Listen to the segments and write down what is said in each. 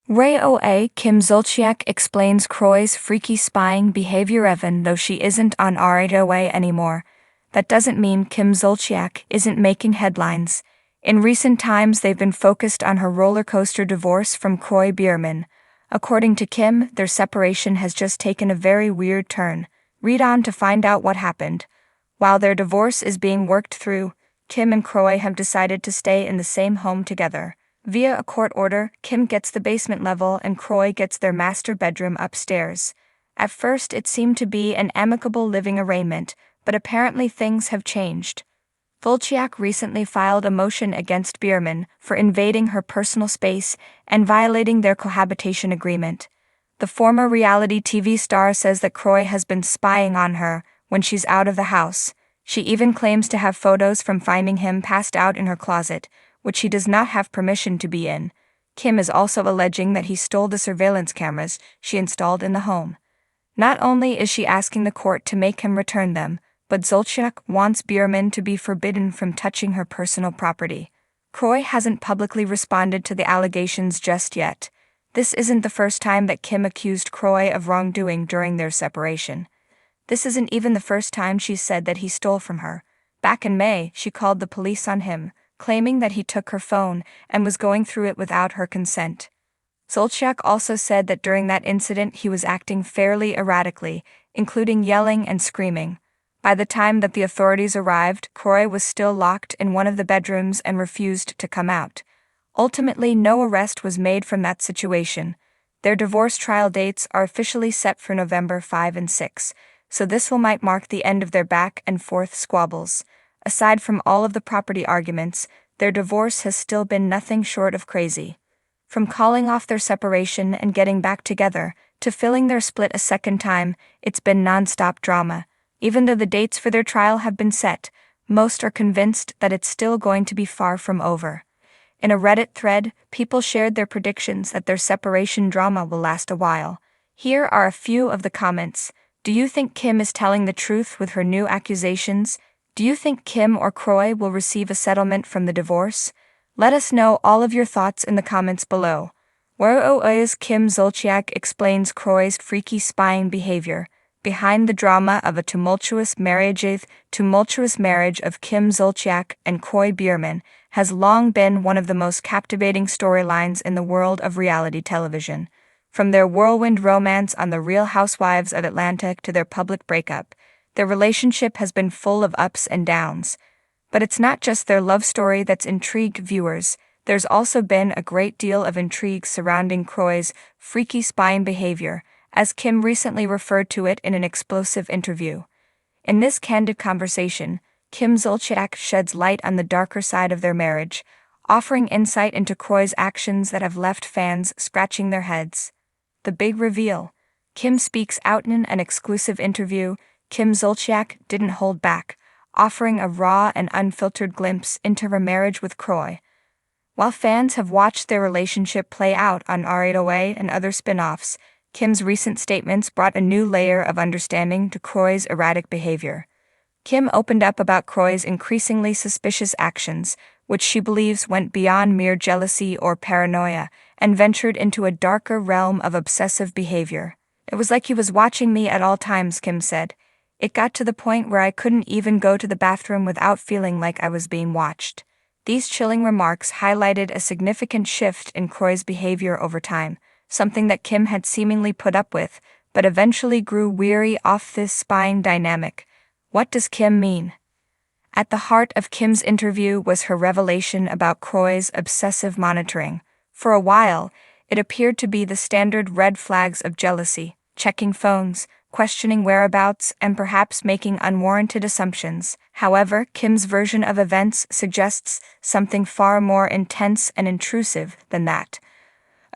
RHOA Kim Zolciak explains Kroy's freaky spying behavior even though she isn't on RHOA anymore. That doesn't mean Kim Zolciak isn't making headlines. In recent times they've been focused on her roller coaster divorce from Kroy Biermann. According to Kim, their separation has just taken a very weird turn. Read on to find out what happened. While their divorce is being worked through, Kim and Kroy have decided to stay in the same home together. Via a court order, Kim gets the basement level and Kroy gets their master bedroom upstairs. At first it seemed to be an amicable living arrangement, but apparently things have changed. Zolciak recently filed a motion against Biermann for invading her personal space and violating their cohabitation agreement. The former reality TV star says that Kroy has been spying on her when she's out of the house. She even claims to have photos from finding him passed out in her closet, which he does not have permission to be in. Kim is also alleging that he stole the surveillance cameras she installed in the home. Not only is she asking the court to make him return them, but Zolciak wants Biermann to be forbidden from touching her personal property. Kroy hasn't publicly responded to the allegations just yet. This isn't the first time that Kim accused Kroy of wrongdoing during their separation. This isn't even the first time she's said that he stole from her. Back in May, she called the police on him, claiming that he took her phone and was going through it without her consent. Zolciak also said that during that incident he was acting fairly erratically, including yelling and screaming. By the time that the authorities arrived, Kroy was still locked in one of the bedrooms and refused to come out. Ultimately, no arrest was made from that situation. Their divorce trial dates are officially set for November 5 and 6, so this might mark the end of their back and forth squabbles. Aside from all of the property arguments, their divorce has still been nothing short of crazy. From calling off their separation and getting back together, to filling their split a second time, it's been non-stop drama. Even though the dates for their trial have been set, most are convinced that it's still going to be far from over. In a Reddit thread, people shared their predictions that their separation drama will last a while. Here are a few of the comments. Do you think Kim is telling the truth with her new accusations? Do you think Kim or Kroy will receive a settlement from the divorce? Let us know all of your thoughts in the comments below. RHOA's Kim Zolciak explains Kroy's freaky spying behavior. Behind the drama of a tumultuous marriage of Kim Zolciak and Kroy Biermann has long been one of the most captivating storylines in the world of reality television. From their whirlwind romance on the Real Housewives of Atlanta to their public breakup, their relationship has been full of ups and downs. But it's not just their love story that's intrigued viewers. There's also been a great deal of intrigue surrounding Kroy's freaky spying behavior, as Kim recently referred to it in an explosive interview. In this candid conversation, Kim Zolciak sheds light on the darker side of their marriage, offering insight into Kroy's actions that have left fans scratching their heads. The big reveal. Kim speaks out in an exclusive interview. Kim Zolciak didn't hold back, offering a raw and unfiltered glimpse into her marriage with Kroy. While fans have watched their relationship play out on RHOA and other spin-offs, Kim's recent statements brought a new layer of understanding to Kroy's erratic behavior. Kim opened up about Kroy's increasingly suspicious actions, which she believes went beyond mere jealousy or paranoia, and ventured into a darker realm of obsessive behavior. It was like he was watching me at all times, Kim said. It got to the point where I couldn't even go to the bathroom without feeling like I was being watched. These chilling remarks highlighted a significant shift in Kroy's behavior over time, something that Kim had seemingly put up with, but eventually grew weary of this spying dynamic. What does Kim mean? At the heart of Kim's interview was her revelation about Kroy's obsessive monitoring. For a while, it appeared to be the standard red flags of jealousy, checking phones, questioning whereabouts, and perhaps making unwarranted assumptions. However, Kim's version of events suggests something far more intense and intrusive than that.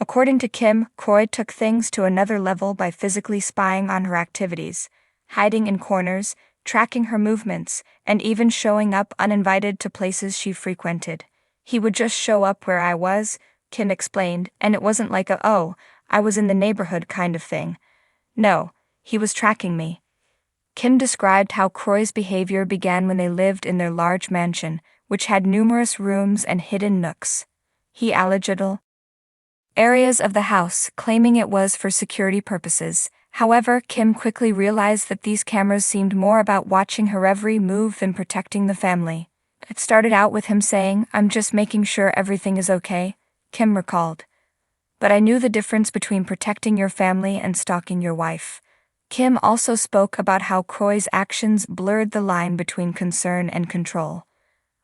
According to Kim, Kroy took things to another level by physically spying on her activities, hiding in corners, tracking her movements, and even showing up uninvited to places she frequented. He would just show up where I was, Kim explained, and it wasn't like a, "oh, I was in the neighborhood" kind of thing. No, he was tracking me. Kim described how Kroy's behavior began when they lived in their large mansion, which had numerous rooms and hidden nooks. He allegedly areas of the house, claiming it was for security purposes. However, Kim quickly realized that these cameras seemed more about watching her every move than protecting the family. It started out with him saying, "I'm just making sure everything is okay," Kim recalled. "But I knew the difference between protecting your family and stalking your wife." Kim also spoke about how Kroy's actions blurred the line between concern and control.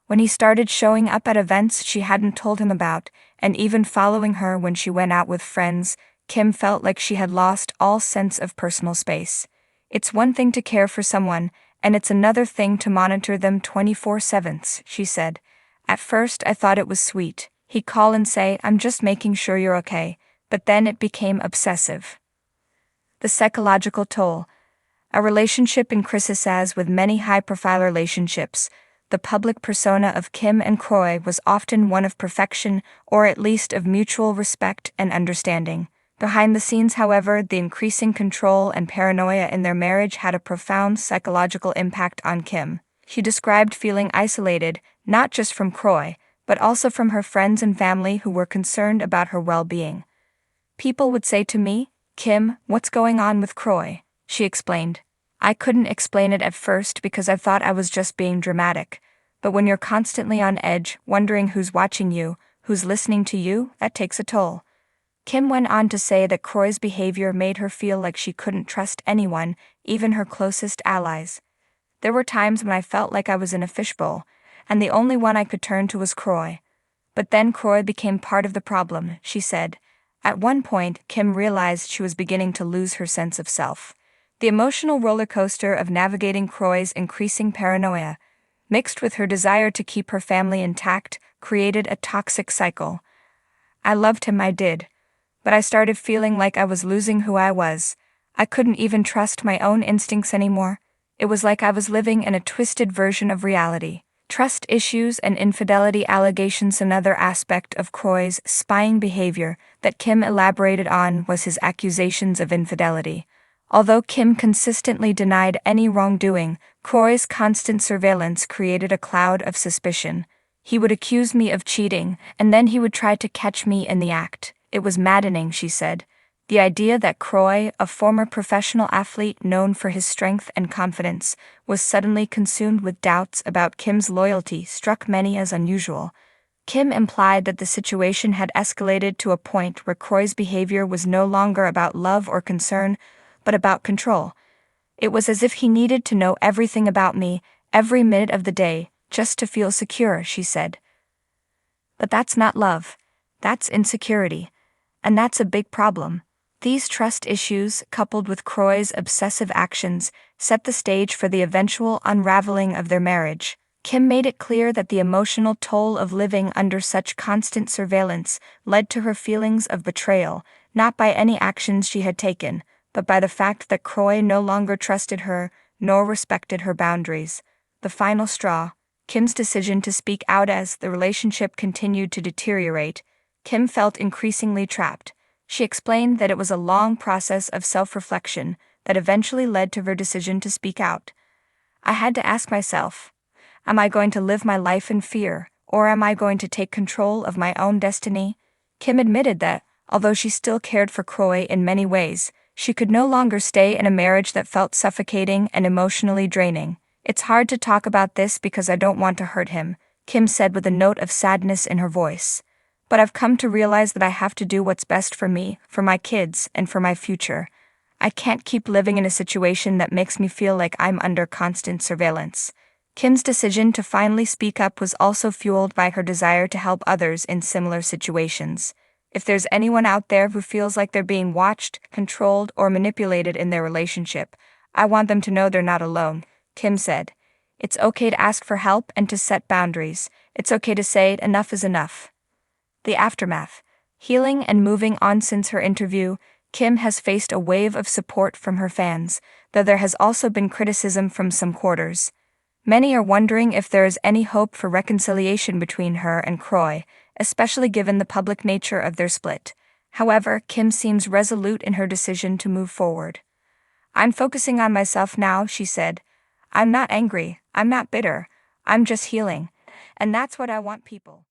When he started showing up at events she hadn't told him about, and even following her when she went out with friends, Kim felt like she had lost all sense of personal space. "It's one thing to care for someone, and it's another thing to monitor them 24/7, she said. "At first I thought it was sweet. He'd call and say, 'I'm just making sure you're okay,' but then it became obsessive." The psychological toll. A relationship in crisis. As with many high-profile relationships, the public persona of Kim and Kroy was often one of perfection, or at least of mutual respect and understanding. Behind the scenes, however, the increasing control and paranoia in their marriage had a profound psychological impact on Kim. She described feeling isolated, not just from Kroy, but also from her friends and family who were concerned about her well-being. "People would say to me, 'Kim, what's going on with Kroy?'" she explained. "I couldn't explain it at first because I thought I was just being dramatic. But when you're constantly on edge, wondering who's watching you, who's listening to you, that takes a toll." Kim went on to say that Kroy's behavior made her feel like she couldn't trust anyone, even her closest allies. "There were times when I felt like I was in a fishbowl, and the only one I could turn to was Kroy. But then Kroy became part of the problem," she said. At one point, Kim realized she was beginning to lose her sense of self. The emotional roller coaster of navigating Kroy's increasing paranoia, mixed with her desire to keep her family intact, created a toxic cycle. "I loved him, I did. But I started feeling like I was losing who I was. I couldn't even trust my own instincts anymore. It was like I was living in a twisted version of reality." Trust issues and infidelity allegations. Another aspect of Kroy's spying behavior that Kim elaborated on was his accusations of infidelity. Although Kim consistently denied any wrongdoing, Kroy's constant surveillance created a cloud of suspicion. "He would accuse me of cheating, and then he would try to catch me in the act. It was maddening," she said. The idea that Kroy, a former professional athlete known for his strength and confidence, was suddenly consumed with doubts about Kim's loyalty struck many as unusual. Kim implied that the situation had escalated to a point where Kroy's behavior was no longer about love or concern, but about control. "It was as if he needed to know everything about me, every minute of the day, just to feel secure," she said. But that's not love. That's insecurity. And that's a big problem. These trust issues, coupled with Kroy's obsessive actions, set the stage for the eventual unraveling of their marriage. Kim made it clear that the emotional toll of living under such constant surveillance led to her feelings of betrayal, not by any actions she had taken, but by the fact that Kroy no longer trusted her, nor respected her boundaries. The final straw, Kim's decision to speak out. As the relationship continued to deteriorate, Kim felt increasingly trapped. She explained that it was a long process of self-reflection that eventually led to her decision to speak out. "I had to ask myself, am I going to live my life in fear, or am I going to take control of my own destiny?" Kim admitted that, although she still cared for Kroy in many ways, she could no longer stay in a marriage that felt suffocating and emotionally draining. "It's hard to talk about this because I don't want to hurt him," Kim said with a note of sadness in her voice. "But I've come to realize that I have to do what's best for me, for my kids, and for my future. I can't keep living in a situation that makes me feel like I'm under constant surveillance." Kim's decision to finally speak up was also fueled by her desire to help others in similar situations. "If there's anyone out there who feels like they're being watched, controlled, or manipulated in their relationship, I want them to know they're not alone," Kim said. "It's okay to ask for help and to set boundaries. It's okay to say enough is enough." The aftermath. Healing and moving on. Since her interview, Kim has faced a wave of support from her fans, though there has also been criticism from some quarters. Many are wondering if there is any hope for reconciliation between her and Kroy, especially given the public nature of their split. However, Kim seems resolute in her decision to move forward. "I'm focusing on myself now," she said. "I'm not angry, I'm not bitter, I'm just healing. And that's what I want people